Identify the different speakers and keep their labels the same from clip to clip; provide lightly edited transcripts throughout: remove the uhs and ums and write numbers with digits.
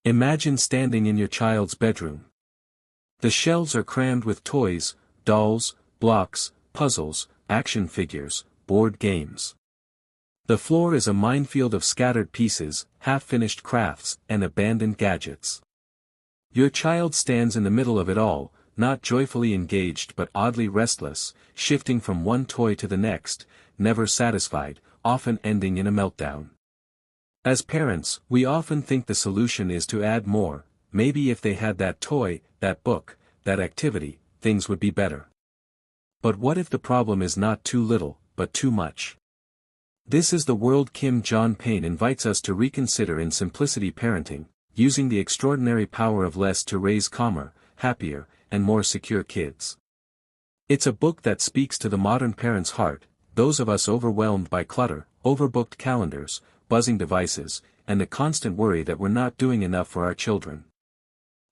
Speaker 1: Imagine standing in your child's bedroom. The shelves are crammed with toys, dolls, blocks, puzzles, action figures, board games. The floor is a minefield of scattered pieces, half-finished crafts, and abandoned gadgets. Your child stands in the middle of it all, not joyfully engaged but oddly restless, shifting from one toy to the next, never satisfied, often ending in a meltdown. As parents, we often think the solution is to add more. Maybe if they had that toy, that book, that activity, things would be better. But what if the problem is not too little, but too much? This is the world Kim John Payne invites us to reconsider in Simplicity Parenting, using the extraordinary power of less to raise calmer, happier, and more secure kids. It's a book that speaks to the modern parent's heart, those of us overwhelmed by clutter, overbooked calendars, buzzing devices, and the constant worry that we're not doing enough for our children.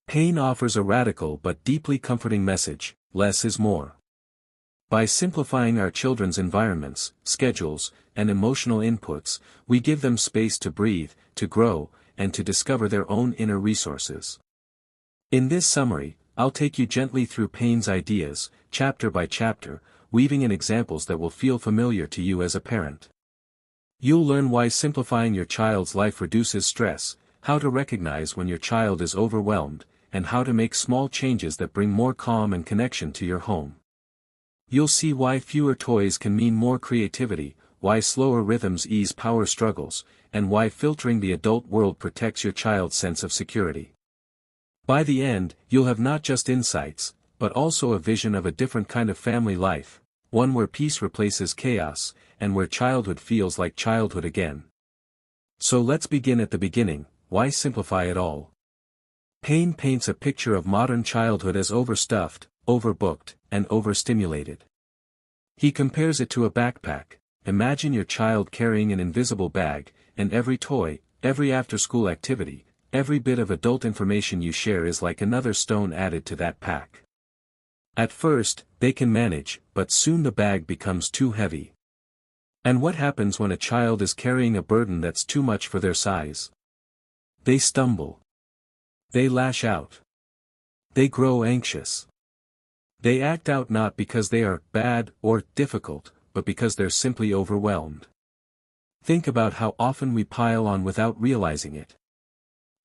Speaker 1: Payne offers a radical but deeply comforting message: less is more. By simplifying our children's environments, schedules, and emotional inputs, we give them space to breathe, to grow, and to discover their own inner resources. In this summary, I'll take you gently through Payne's ideas, chapter by chapter, weaving in examples that will feel familiar to you as a parent. You'll learn why simplifying your child's life reduces stress, how to recognize when your child is overwhelmed, and how to make small changes that bring more calm and connection to your home. You'll see why fewer toys can mean more creativity, why slower rhythms ease power struggles, and why filtering the adult world protects your child's sense of security. By the end, you'll have not just insights, but also a vision of a different kind of family life, one where peace replaces chaos, and where childhood feels like childhood again. So let's begin at the beginning. Why simplify it all? Payne paints a picture of modern childhood as overstuffed, overbooked, and overstimulated. He compares it to a backpack. Imagine your child carrying an invisible bag, and every toy, every after-school activity, every bit of adult information you share is like another stone added to that pack. At first, they can manage, but soon the bag becomes too heavy. And what happens when a child is carrying a burden that's too much for their size? They stumble. They lash out. They grow anxious. They act out not because they are bad or difficult, but because they're simply overwhelmed. Think about how often we pile on without realizing it.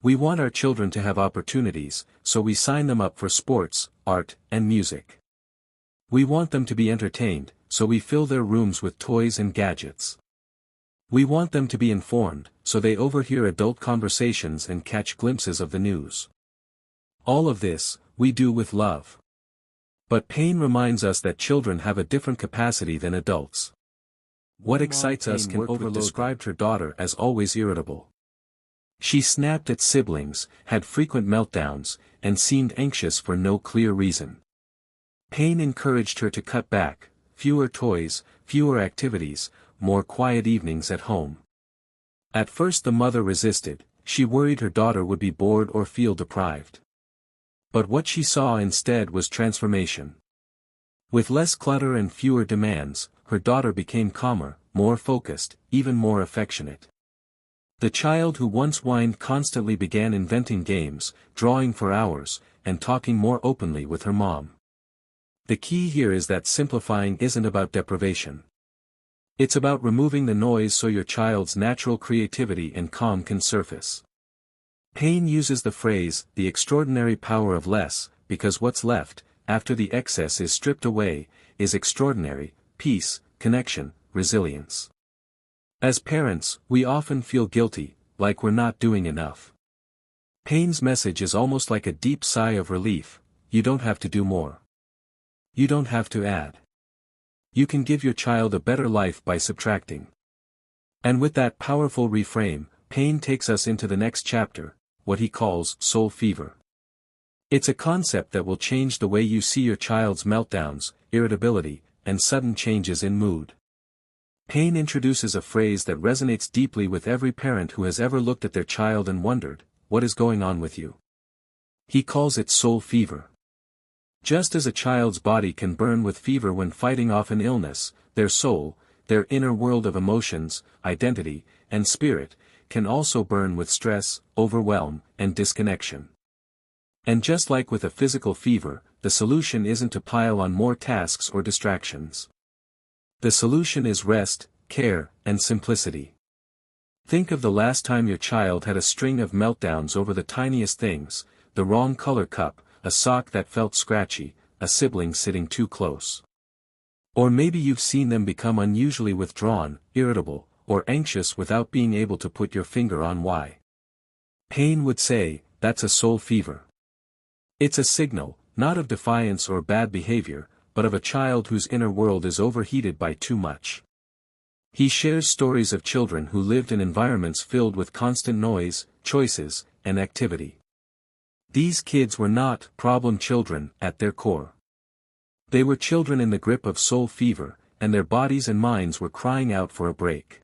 Speaker 1: We want our children to have opportunities, so we sign them up for sports, art, and music. We want them to be entertained, so we fill their rooms with toys and gadgets. We want them to be informed, so they overhear adult conversations and catch glimpses of the news. All of this, we do with love. But Payne reminds us that children have a different capacity than adults. What excites us can overload. Described her daughter as always irritable. She snapped at siblings, had frequent meltdowns, and seemed anxious for no clear reason. Payne encouraged her to cut back: fewer toys, fewer activities, more quiet evenings at home. At first the mother resisted. She worried her daughter would be bored or feel deprived. But what she saw instead was transformation. With less clutter and fewer demands, her daughter became calmer, more focused, even more affectionate. The child who once whined constantly began inventing games, drawing for hours, and talking more openly with her mom. The key here is that simplifying isn't about deprivation. It's about removing the noise so your child's natural creativity and calm can surface. Payne uses the phrase, the extraordinary power of less, because what's left, after the excess is stripped away, is extraordinary: peace, connection, resilience. As parents, we often feel guilty, like we're not doing enough. Payne's message is almost like a deep sigh of relief: you don't have to do more. You don't have to add. You can give your child a better life by subtracting. And with that powerful reframe, Payne takes us into the next chapter, what he calls soul fever. It's a concept that will change the way you see your child's meltdowns, irritability, and sudden changes in mood. Payne introduces a phrase that resonates deeply with every parent who has ever looked at their child and wondered, what is going on with you? He calls it soul fever. Just as a child's body can burn with fever when fighting off an illness, their soul, their inner world of emotions, identity, and spirit, can also burn with stress, overwhelm, and disconnection. And just like with a physical fever, the solution isn't to pile on more tasks or distractions. The solution is rest, care, and simplicity. Think of the last time your child had a string of meltdowns over the tiniest things: the wrong color cup, a sock that felt scratchy, a sibling sitting too close. Or maybe you've seen them become unusually withdrawn, irritable, or anxious without being able to put your finger on why. Payne would say, that's a soul fever. It's a signal, not of defiance or bad behavior, but of a child whose inner world is overheated by too much. He shares stories of children who lived in environments filled with constant noise, choices, and activity. These kids were not problem children at their core. They were children in the grip of soul fever, and their bodies and minds were crying out for a break.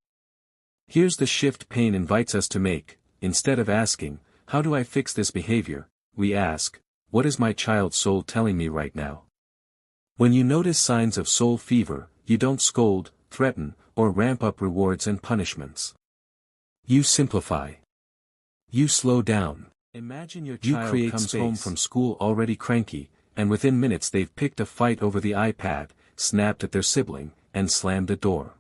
Speaker 1: Here's the shift Payne invites us to make: instead of asking, how do I fix this behavior, we ask, what is my child's soul telling me right now? When you notice signs of soul fever, you don't scold, threaten, or ramp up rewards and punishments. You simplify. You slow down. Imagine your child comes home from school already cranky, and within minutes they've picked a fight over the iPad, snapped at their sibling, and slammed the door.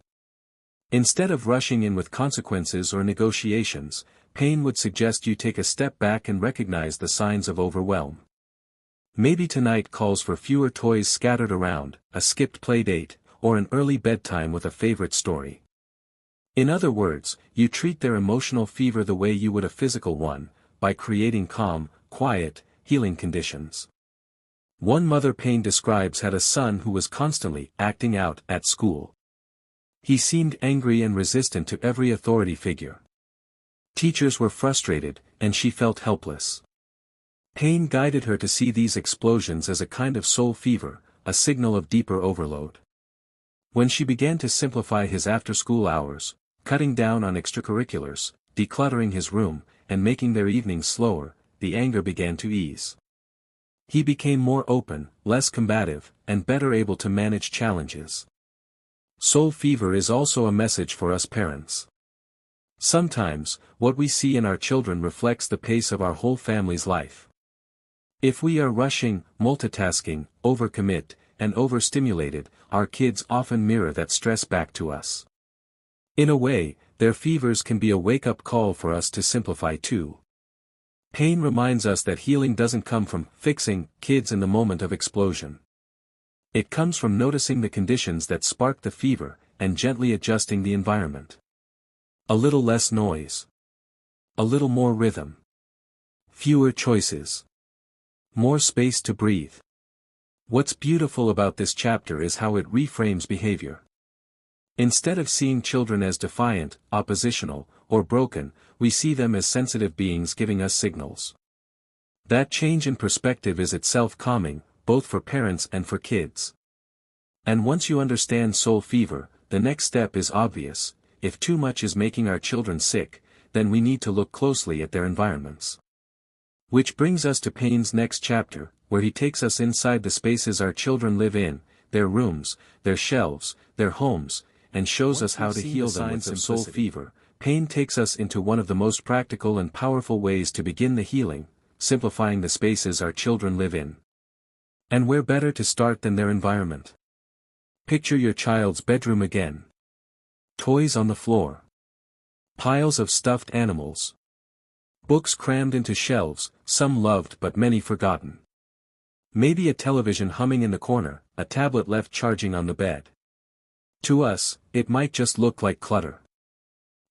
Speaker 1: Instead of rushing in with consequences or negotiations, Payne would suggest you take a step back and recognize the signs of overwhelm. Maybe tonight calls for fewer toys scattered around, a skipped play date, or an early bedtime with a favorite story. In other words, you treat their emotional fever the way you would a physical one, by creating calm, quiet, healing conditions. One mother Payne describes had a son who was constantly acting out at school. He seemed angry and resistant to every authority figure. Teachers were frustrated, and she felt helpless. Payne guided her to see these explosions as a kind of soul fever, a signal of deeper overload. When she began to simplify his after-school hours, cutting down on extracurriculars, decluttering his room, and making their evenings slower, the anger began to ease. He became more open, less combative, and better able to manage challenges. Soul fever is also a message for us parents. Sometimes, what we see in our children reflects the pace of our whole family's life. If we are rushing, multitasking, overcommit, and overstimulated, our kids often mirror that stress back to us. In a way, their fevers can be a wake-up call for us to simplify too. Payne reminds us that healing doesn't come from fixing kids in the moment of explosion. It comes from noticing the conditions that spark the fever, and gently adjusting the environment. A little less noise. A little more rhythm. Fewer choices. More space to breathe. What's beautiful about this chapter is how it reframes behavior. Instead of seeing children as defiant, oppositional, or broken, we see them as sensitive beings giving us signals. That change in perspective is itself calming, both for parents and for kids. And once you understand soul fever, the next step is obvious: if too much is making our children sick, then we need to look closely at their environments. Which brings us to Payne's next chapter, where he takes us inside the spaces our children live in, their rooms, their shelves, their homes, and shows us how to heal them with some soul fever. Payne takes us into one of the most practical and powerful ways to begin the healing: simplifying the spaces our children live in. And where better to start than their environment? Picture your child's bedroom again. Toys on the floor. Piles of stuffed animals. Books crammed into shelves, some loved but many forgotten. Maybe a television humming in the corner, a tablet left charging on the bed. To us, it might just look like clutter.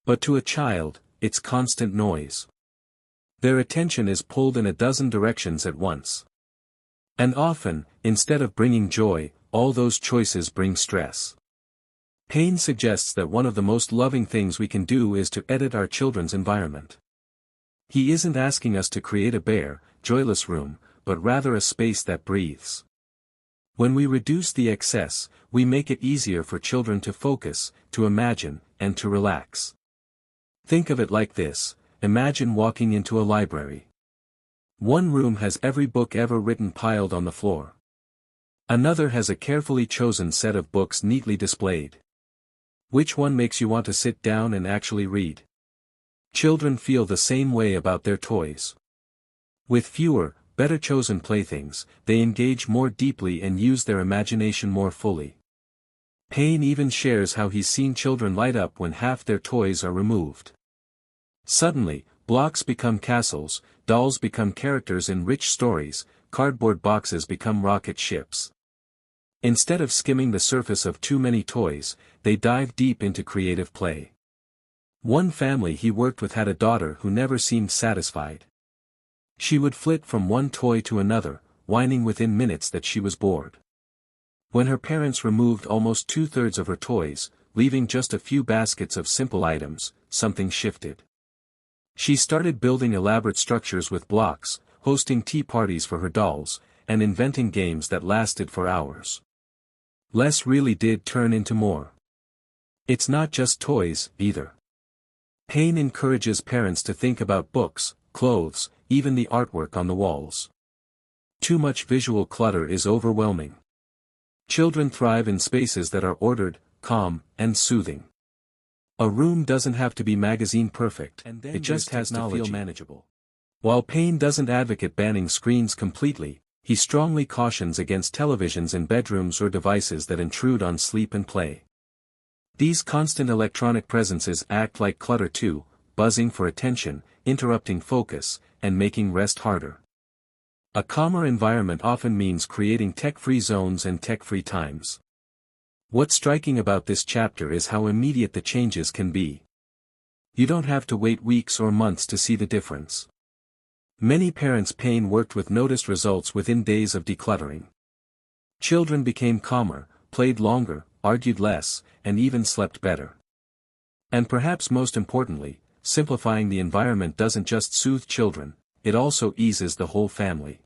Speaker 1: But to a child, it's constant noise. Their attention is pulled in a dozen directions at once. And often, instead of bringing joy, all those choices bring stress. Payne suggests that one of the most loving things we can do is to edit our children's environment. He isn't asking us to create a bare, joyless room, but rather a space that breathes. When we reduce the excess, we make it easier for children to focus, to imagine, and to relax. Think of it like this: imagine walking into a library. One room has every book ever written piled on the floor. Another has a carefully chosen set of books neatly displayed. Which one makes you want to sit down and actually read? Children feel the same way about their toys. With fewer, better chosen playthings, they engage more deeply and use their imagination more fully. Payne even shares how he's seen children light up when half their toys are removed. Suddenly, blocks become castles, dolls become characters in rich stories, cardboard boxes become rocket ships. Instead of skimming the surface of too many toys, they dive deep into creative play. One family he worked with had a daughter who never seemed satisfied. She would flit from one toy to another, whining within minutes that she was bored. When her parents removed almost 2/3 of her toys, leaving just a few baskets of simple items, something shifted. She started building elaborate structures with blocks, hosting tea parties for her dolls, and inventing games that lasted for hours. Less really did turn into more. It's not just toys, either. Payne encourages parents to think about books, clothes, even the artwork on the walls. Too much visual clutter is overwhelming. Children thrive in spaces that are ordered, calm, and soothing. A room doesn't have to be magazine perfect, it just has to feel manageable. While Payne doesn't advocate banning screens completely, he strongly cautions against televisions in bedrooms or devices that intrude on sleep and play. These constant electronic presences act like clutter too, buzzing for attention, interrupting focus, and making rest harder. A calmer environment often means creating tech-free zones and tech-free times. What's striking about this chapter is how immediate the changes can be. You don't have to wait weeks or months to see the difference. Many parents Payne worked with noticed results within days of decluttering. Children became calmer, played longer, argued less, and even slept better. And perhaps most importantly, simplifying the environment doesn't just soothe children, it also eases the whole family.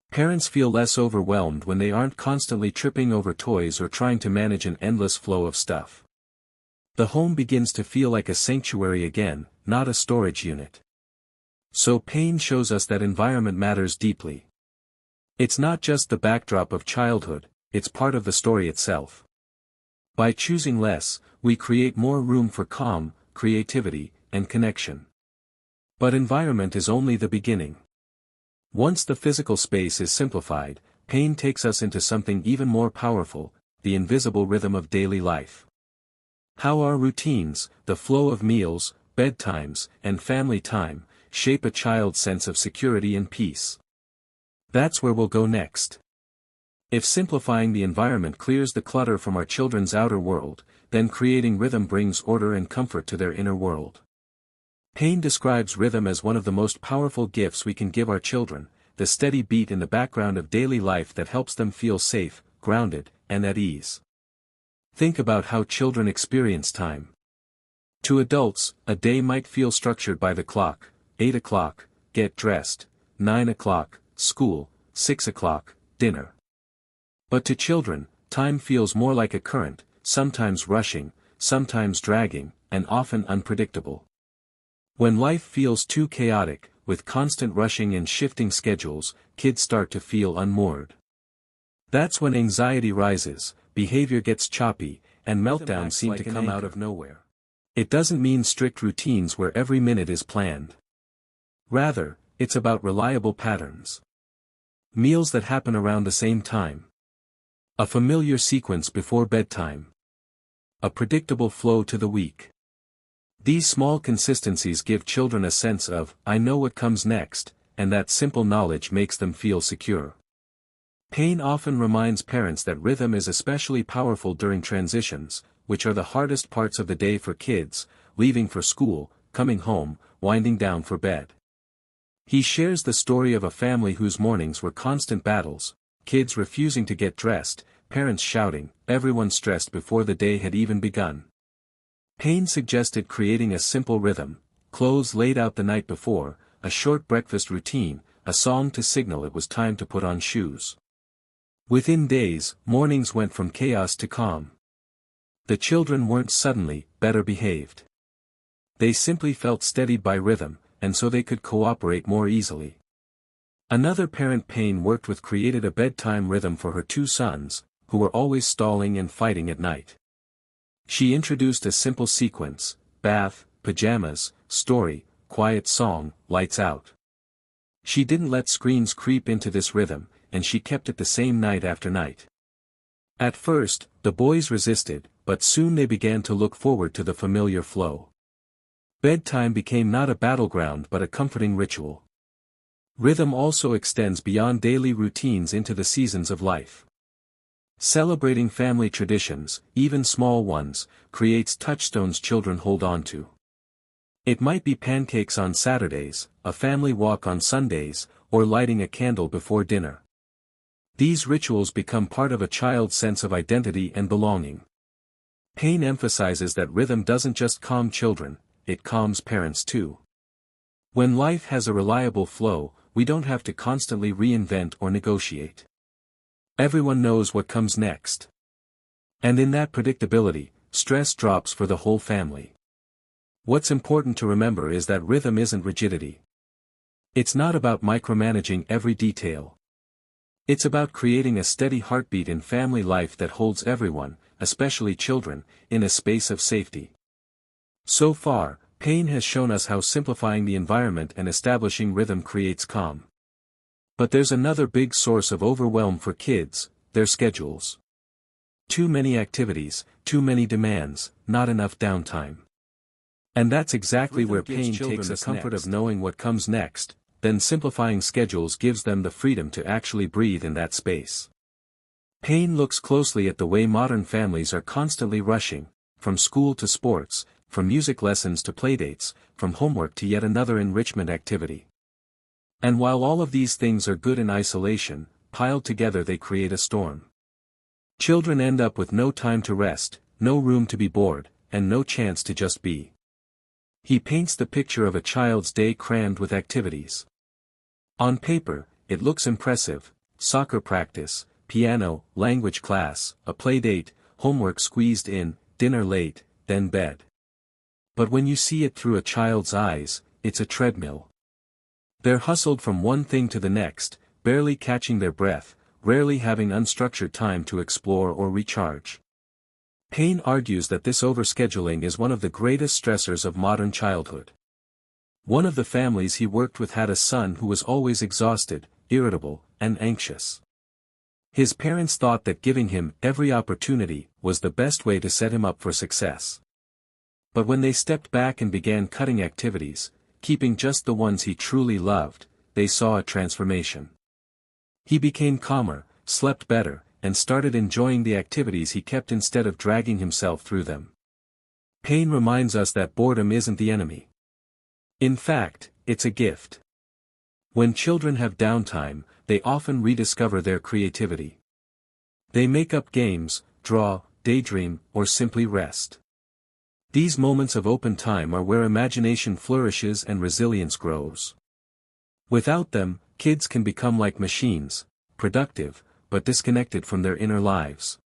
Speaker 1: Parents feel less overwhelmed when they aren't constantly tripping over toys or trying to manage an endless flow of stuff. The home begins to feel like a sanctuary again, not a storage unit. So Payne shows us that environment matters deeply. It's not just the backdrop of childhood, it's part of the story itself. By choosing less, we create more room for calm, creativity, and connection. But environment is only the beginning. Once the physical space is simplified, Payne takes us into something even more powerful, the invisible rhythm of daily life. How our routines, the flow of meals, bedtimes, and family time, shape a child's sense of security and peace. That's where we'll go next. If simplifying the environment clears the clutter from our children's outer world, then creating rhythm brings order and comfort to their inner world. Payne describes rhythm as one of the most powerful gifts we can give our children, the steady beat in the background of daily life that helps them feel safe, grounded, and at ease. Think about how children experience time. To adults, a day might feel structured by the clock: 8 o'clock, get dressed; 9 o'clock, school; 6 o'clock, dinner. But to children, time feels more like a current, sometimes rushing, sometimes dragging, and often unpredictable. When life feels too chaotic, with constant rushing and shifting schedules, kids start to feel unmoored. That's when anxiety rises, behavior gets choppy, and meltdowns seem to come out of nowhere. It doesn't mean strict routines where every minute is planned. Rather, it's about reliable patterns. Meals that happen around the same time. A familiar sequence before bedtime. A predictable flow to the week. These small consistencies give children a sense of, I know what comes next, and that simple knowledge makes them feel secure. Payne often reminds parents that rhythm is especially powerful during transitions, which are the hardest parts of the day for kids, leaving for school, coming home, winding down for bed. He shares the story of a family whose mornings were constant battles, kids refusing to get dressed, parents shouting, everyone stressed before the day had even begun. Payne suggested creating a simple rhythm: clothes laid out the night before, a short breakfast routine, a song to signal it was time to put on shoes. Within days, mornings went from chaos to calm. The children weren't suddenly better behaved. They simply felt steadied by rhythm, and so they could cooperate more easily. Another parent Payne worked with created a bedtime rhythm for her 2 sons, who were always stalling and fighting at night. She introduced a simple sequence: bath, pajamas, story, quiet song, lights out. She didn't let screens creep into this rhythm, and she kept it the same night after night. At first, the boys resisted, but soon they began to look forward to the familiar flow. Bedtime became not a battleground but a comforting ritual. Rhythm also extends beyond daily routines into the seasons of life. Celebrating family traditions, even small ones, creates touchstones children hold on to. It might be pancakes on Saturdays, a family walk on Sundays, or lighting a candle before dinner. These rituals become part of a child's sense of identity and belonging. Payne emphasizes that rhythm doesn't just calm children, it calms parents too. When life has a reliable flow, we don't have to constantly reinvent or negotiate. Everyone knows what comes next. And in that predictability, stress drops for the whole family. What's important to remember is that rhythm isn't rigidity. It's not about micromanaging every detail. It's about creating a steady heartbeat in family life that holds everyone, especially children, in a space of safety. So far, Payne has shown us how simplifying the environment and establishing rhythm creates calm. But there's another big source of overwhelm for kids, their schedules. Too many activities, too many demands, not enough downtime. And that's exactly where Payne takes the comfort of knowing what comes next, then simplifying schedules gives them the freedom to actually breathe in that space. Payne looks closely at the way modern families are constantly rushing, from school to sports, from music lessons to playdates, from homework to yet another enrichment activity. And while all of these things are good in isolation, piled together they create a storm. Children end up with no time to rest, no room to be bored, and no chance to just be. He paints the picture of a child's day crammed with activities. On paper, it looks impressive: soccer practice, piano, language class, a playdate, homework squeezed in, dinner late, then bed. But when you see it through a child's eyes, it's a treadmill. They're hustled from one thing to the next, barely catching their breath, rarely having unstructured time to explore or recharge. Payne argues that this overscheduling is one of the greatest stressors of modern childhood. One of the families he worked with had a son who was always exhausted, irritable, and anxious. His parents thought that giving him every opportunity was the best way to set him up for success. But when they stepped back and began cutting activities, keeping just the ones he truly loved, they saw a transformation. He became calmer, slept better, and started enjoying the activities he kept instead of dragging himself through them. Payne reminds us that boredom isn't the enemy. In fact, it's a gift. When children have downtime, they often rediscover their creativity. They make up games, draw, daydream, or simply rest. These moments of open time are where imagination flourishes and resilience grows. Without them, kids can become like machines, productive, but disconnected from their inner lives.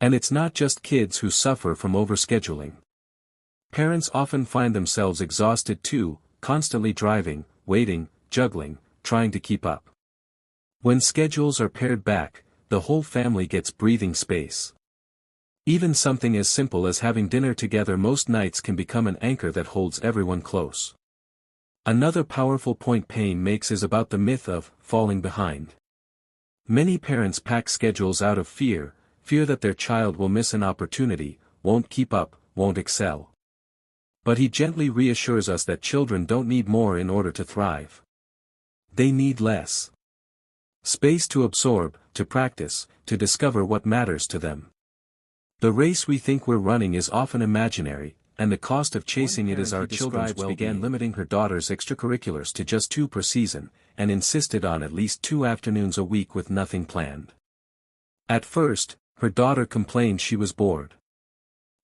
Speaker 1: And it's not just kids who suffer from overscheduling. Parents often find themselves exhausted too, constantly driving, waiting, juggling, trying to keep up. When schedules are pared back, the whole family gets breathing space. Even something as simple as having dinner together most nights can become an anchor that holds everyone close. Another powerful point Payne makes is about the myth of falling behind. Many parents pack schedules out of fear that their child will miss an opportunity, won't keep up, won't excel. But he gently reassures us that children don't need more in order to thrive. They need less. Space to absorb, to practice, to discover what matters to them. The race we think we're running is often imaginary, and the cost of chasing it is our children's well-being. Began limiting her daughter's extracurriculars to just 2 per season, and insisted on at least 2 afternoons a week with nothing planned. At first, her daughter complained she was bored.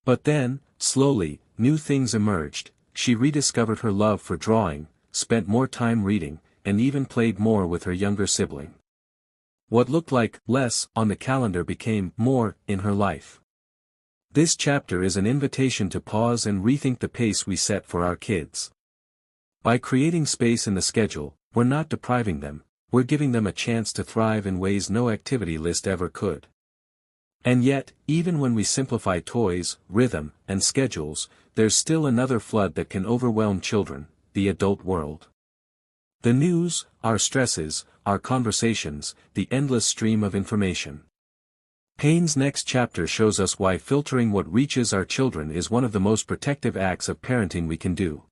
Speaker 1: But then, slowly, new things emerged. She rediscovered her love for drawing, spent more time reading, and even played more with her younger sibling. What looked like less on the calendar became more in her life. This chapter is an invitation to pause and rethink the pace we set for our kids. By creating space in the schedule, we're not depriving them, we're giving them a chance to thrive in ways no activity list ever could. And yet, even when we simplify toys, rhythm, and schedules, there's still another flood that can overwhelm children, the adult world. The news, our stresses, our conversations, the endless stream of information. Payne's next chapter shows us why filtering what reaches our children is one of the most protective acts of parenting we can do.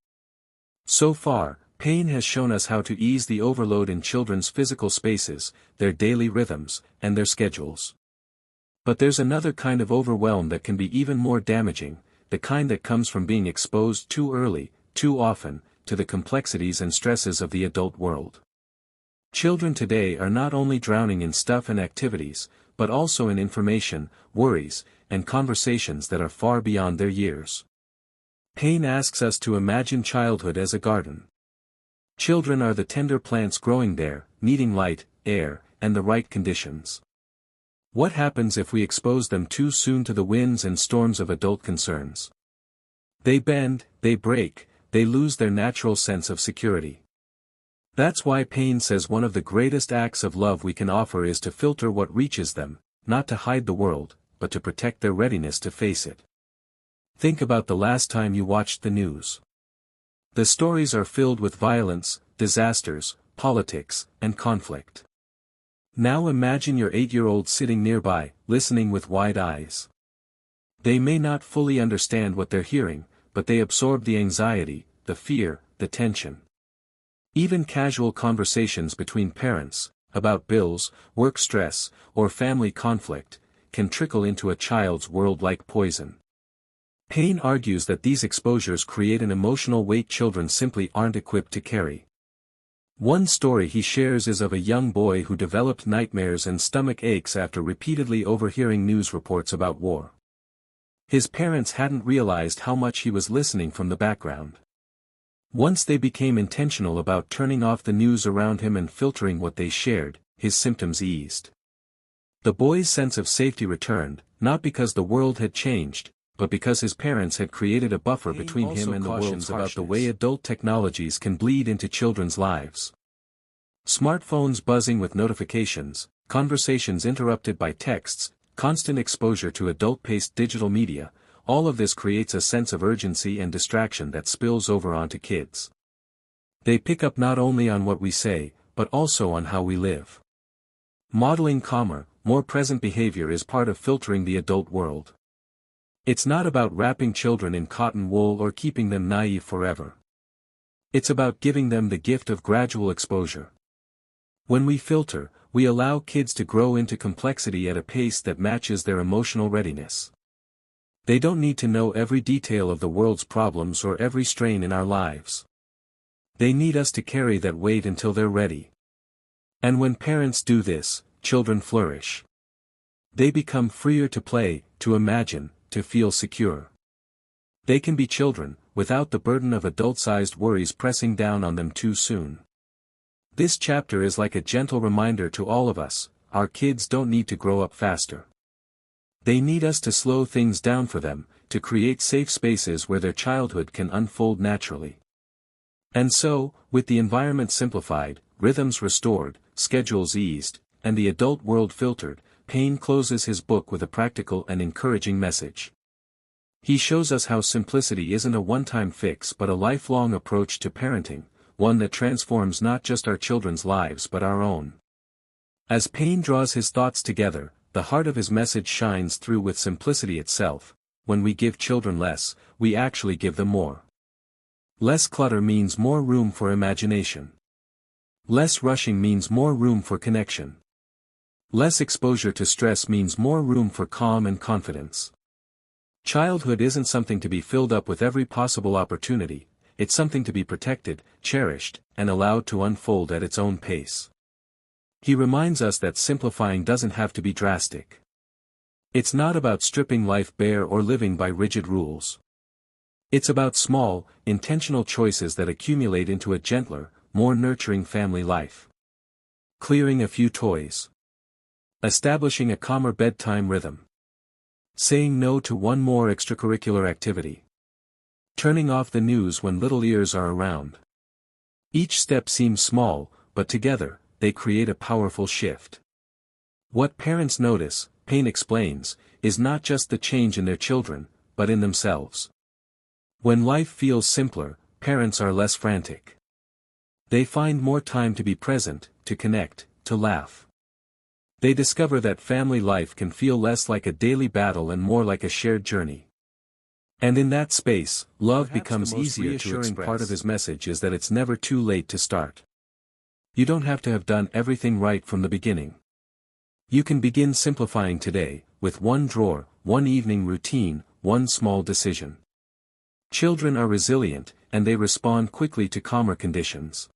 Speaker 1: So far, Payne has shown us how to ease the overload in children's physical spaces, their daily rhythms, and their schedules. But there's another kind of overwhelm that can be even more damaging, the kind that comes from being exposed too early, too often, to the complexities and stresses of the adult world. Children today are not only drowning in stuff and activities, but also in information, worries, and conversations that are far beyond their years. Payne asks us to imagine childhood as a garden. Children are the tender plants growing there, needing light, air, and the right conditions. What happens if we expose them too soon to the winds and storms of adult concerns? They bend, they break, they lose their natural sense of security. That's why Payne says one of the greatest acts of love we can offer is to filter what reaches them, not to hide the world, but to protect their readiness to face it. Think about the last time you watched the news. The stories are filled with violence, disasters, politics, and conflict. Now imagine your 8-year-old sitting nearby, listening with wide eyes. They may not fully understand what they're hearing, but they absorb the anxiety, the fear, the tension. Even casual conversations between parents, about bills, work stress, or family conflict, can trickle into a child's world like poison. Payne argues that these exposures create an emotional weight children simply aren't equipped to carry. One story he shares is of a young boy who developed nightmares and stomach aches after repeatedly overhearing news reports about war. His parents hadn't realized how much he was listening from the background. Once they became intentional about turning off the news around him and filtering what they shared, his symptoms eased. The boy's sense of safety returned, not because the world had changed, but because his parents had created a buffer between him and the world about the way adult technologies can bleed into children's lives. Smartphones buzzing with notifications, conversations interrupted by texts, constant exposure to adult-paced digital media, all of this creates a sense of urgency and distraction that spills over onto kids. They pick up not only on what we say, but also on how we live. Modeling calmer, more present behavior is part of filtering the adult world. It's not about wrapping children in cotton wool or keeping them naive forever. It's about giving them the gift of gradual exposure. When we filter, we allow kids to grow into complexity at a pace that matches their emotional readiness. They don't need to know every detail of the world's problems or every strain in our lives. They need us to carry that weight until they're ready. And when parents do this, children flourish. They become freer to play, to imagine, to feel secure. They can be children, without the burden of adult-sized worries pressing down on them too soon. This chapter is like a gentle reminder to all of us, our kids don't need to grow up faster. They need us to slow things down for them, to create safe spaces where their childhood can unfold naturally. And so, with the environment simplified, rhythms restored, schedules eased, and the adult world filtered, Payne closes his book with a practical and encouraging message. He shows us how simplicity isn't a one-time fix but a lifelong approach to parenting, one that transforms not just our children's lives but our own. As Payne draws his thoughts together, the heart of his message shines through with simplicity itself. When we give children less, we actually give them more. Less clutter means more room for imagination. Less rushing means more room for connection. Less exposure to stress means more room for calm and confidence. Childhood isn't something to be filled up with every possible opportunity, it's something to be protected, cherished, and allowed to unfold at its own pace. He reminds us that simplifying doesn't have to be drastic. It's not about stripping life bare or living by rigid rules. It's about small, intentional choices that accumulate into a gentler, more nurturing family life. Clearing a few toys. Establishing a calmer bedtime rhythm. Saying no to one more extracurricular activity. Turning off the news when little ears are around. Each step seems small, but together, they create a powerful shift. What parents notice, Payne explains, is not just the change in their children, but in themselves. When life feels simpler, parents are less frantic. They find more time to be present, to connect, to laugh. They discover that family life can feel less like a daily battle and more like a shared journey. And in that space, love becomes easier to express. Part of his message is that it's never too late to start. You don't have to have done everything right from the beginning. You can begin simplifying today, with one drawer, one evening routine, one small decision. Children are resilient, and they respond quickly to calmer conditions.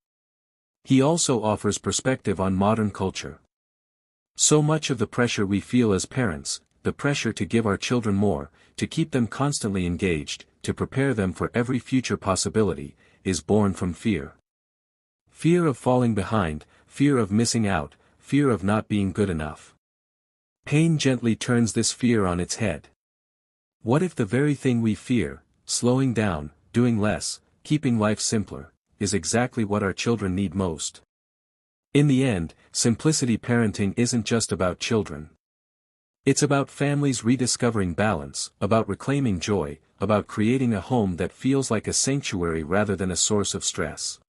Speaker 1: He also offers perspective on modern culture. So much of the pressure we feel as parents, the pressure to give our children more, to keep them constantly engaged, to prepare them for every future possibility, is born from fear. Fear of falling behind, fear of missing out, fear of not being good enough. Payne gently turns this fear on its head. What if the very thing we fear, slowing down, doing less, keeping life simpler, is exactly what our children need most? In the end, simplicity parenting isn't just about children. It's about families rediscovering balance, about reclaiming joy, about creating a home that feels like a sanctuary rather than a source of stress.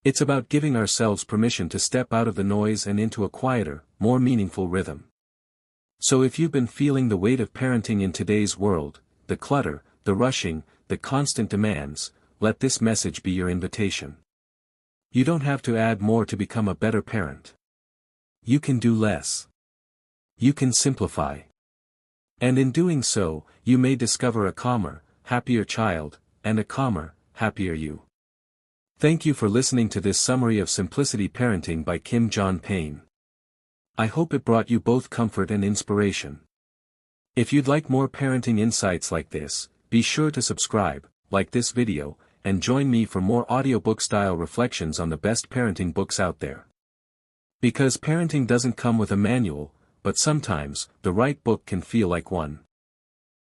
Speaker 1: It's about giving ourselves permission to step out of the noise and into a quieter, more meaningful rhythm. So if you've been feeling the weight of parenting in today's world, the clutter, the rushing, the constant demands, let this message be your invitation. You don't have to add more to become a better parent. You can do less. You can simplify. And in doing so, you may discover a calmer, happier child, and a calmer, happier you. Thank you for listening to this summary of Simplicity Parenting by Kim John Payne. I hope it brought you both comfort and inspiration. If you'd like more parenting insights like this, be sure to subscribe, like this video, and join me for more audiobook-style reflections on the best parenting books out there. Because parenting doesn't come with a manual, but sometimes, the right book can feel like one.